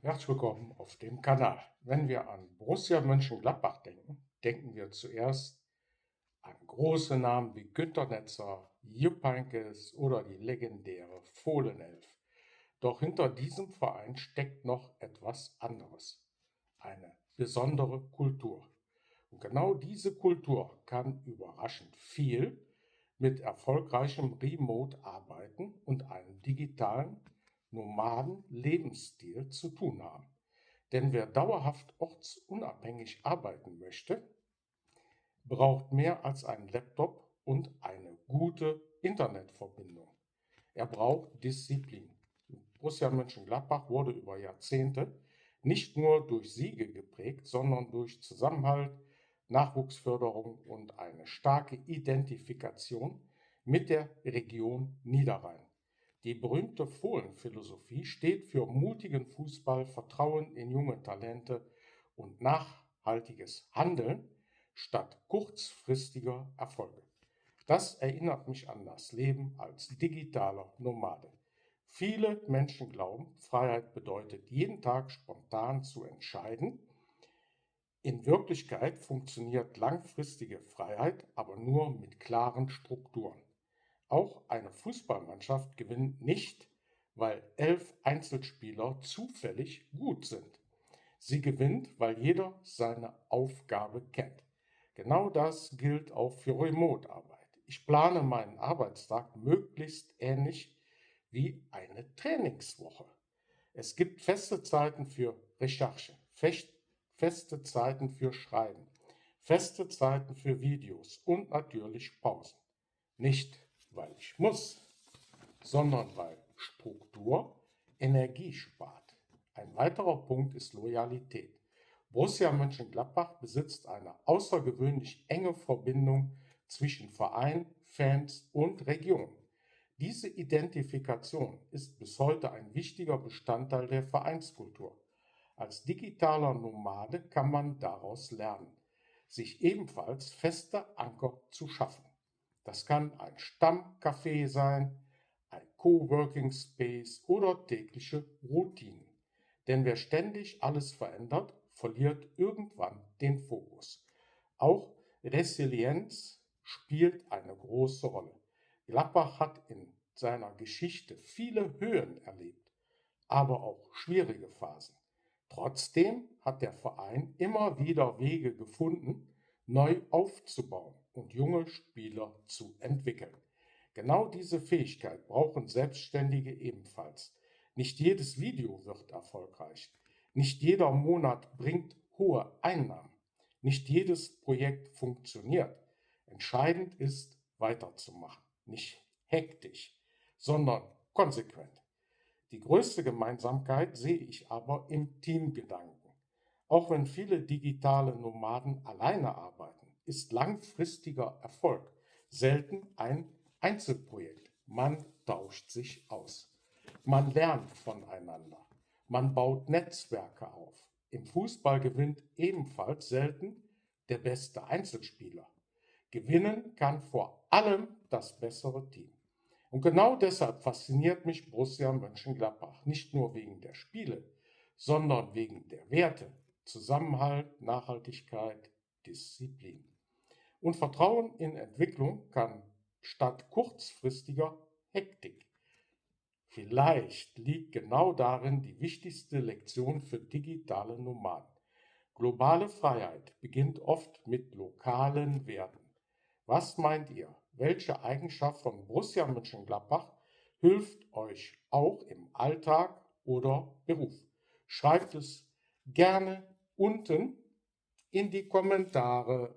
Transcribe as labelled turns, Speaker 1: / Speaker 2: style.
Speaker 1: Herzlich willkommen auf dem Kanal. Wenn wir an Borussia Mönchengladbach denken, denken wir zuerst an große Namen wie Günter Netzer, Jupp Heynckes oder die legendäre Fohlenelf. Doch hinter diesem Verein steckt noch etwas anderes, eine besondere Kultur. Und genau diese Kultur kann überraschend viel mit erfolgreichem Remote-Arbeiten und einem digitalen Nomaden-Lebensstil zu tun haben. Denn wer dauerhaft ortsunabhängig arbeiten möchte, braucht mehr als einen Laptop und eine gute Internetverbindung. Er braucht Disziplin. Borussia Mönchengladbach wurde über Jahrzehnte nicht nur durch Siege geprägt, sondern durch Zusammenhalt, Nachwuchsförderung und eine starke Identifikation mit der Region Niederrhein. Die berühmte Fohlenphilosophie steht für mutigen Fußball, Vertrauen in junge Talente und nachhaltiges Handeln statt kurzfristiger Erfolge. Das erinnert mich an das Leben als digitaler Nomade. Viele Menschen glauben, Freiheit bedeutet, jeden Tag spontan zu entscheiden. In Wirklichkeit funktioniert langfristige Freiheit aber nur mit klaren Strukturen. Auch eine Fußballmannschaft gewinnt nicht, weil 11 Einzelspieler zufällig gut sind. Sie gewinnt, weil jeder seine Aufgabe kennt. Genau das gilt auch für Remote-Arbeit. Ich plane meinen Arbeitstag möglichst ähnlich wie eine Trainingswoche. Es gibt feste Zeiten für Recherche, feste Zeiten für Schreiben, feste Zeiten für Videos und natürlich Pausen. Nicht, weil ich muss, sondern weil Struktur Energie spart. Ein weiterer Punkt ist Loyalität. Borussia Mönchengladbach besitzt eine außergewöhnlich enge Verbindung zwischen Verein, Fans und Region. Diese Identifikation ist bis heute ein wichtiger Bestandteil der Vereinskultur. Als digitaler Nomade kann man daraus lernen, sich ebenfalls feste Anker zu schaffen. Das kann ein Stammcafé sein, ein Coworking Space oder tägliche Routinen. Denn wer ständig alles verändert, verliert irgendwann den Fokus. Auch Resilienz spielt eine große Rolle. Gladbach hat in seiner Geschichte viele Höhen erlebt, aber auch schwierige Phasen. Trotzdem hat der Verein immer wieder Wege gefunden, neu aufzubauen und junge Spieler zu entwickeln. Genau diese Fähigkeit brauchen Selbstständige ebenfalls. Nicht jedes Video wird erfolgreich. Nicht jeder Monat bringt hohe Einnahmen. Nicht jedes Projekt funktioniert. Entscheidend ist, weiterzumachen. Nicht hektisch, sondern konsequent. Die größte Gemeinsamkeit sehe ich aber im Teamgedanken. Auch wenn viele digitale Nomaden alleine arbeiten, ist langfristiger Erfolg selten ein Einzelprojekt. Man tauscht sich aus. Man lernt voneinander. Man baut Netzwerke auf. Im Fußball gewinnt ebenfalls selten der beste Einzelspieler. Gewinnen kann vor allem das bessere Team. Und genau deshalb fasziniert mich Borussia Mönchengladbach. Nicht nur wegen der Spiele, sondern wegen der Werte, Zusammenhalt, Nachhaltigkeit, Disziplin. Und Vertrauen in Entwicklung kann statt kurzfristiger Hektik. Vielleicht liegt genau darin die wichtigste Lektion für digitale Nomaden. Globale Freiheit beginnt oft mit lokalen Werten. Was meint ihr? Welche Eigenschaft von Borussia Mönchengladbach hilft euch auch im Alltag oder Beruf? Schreibt es gerne unten in die Kommentare.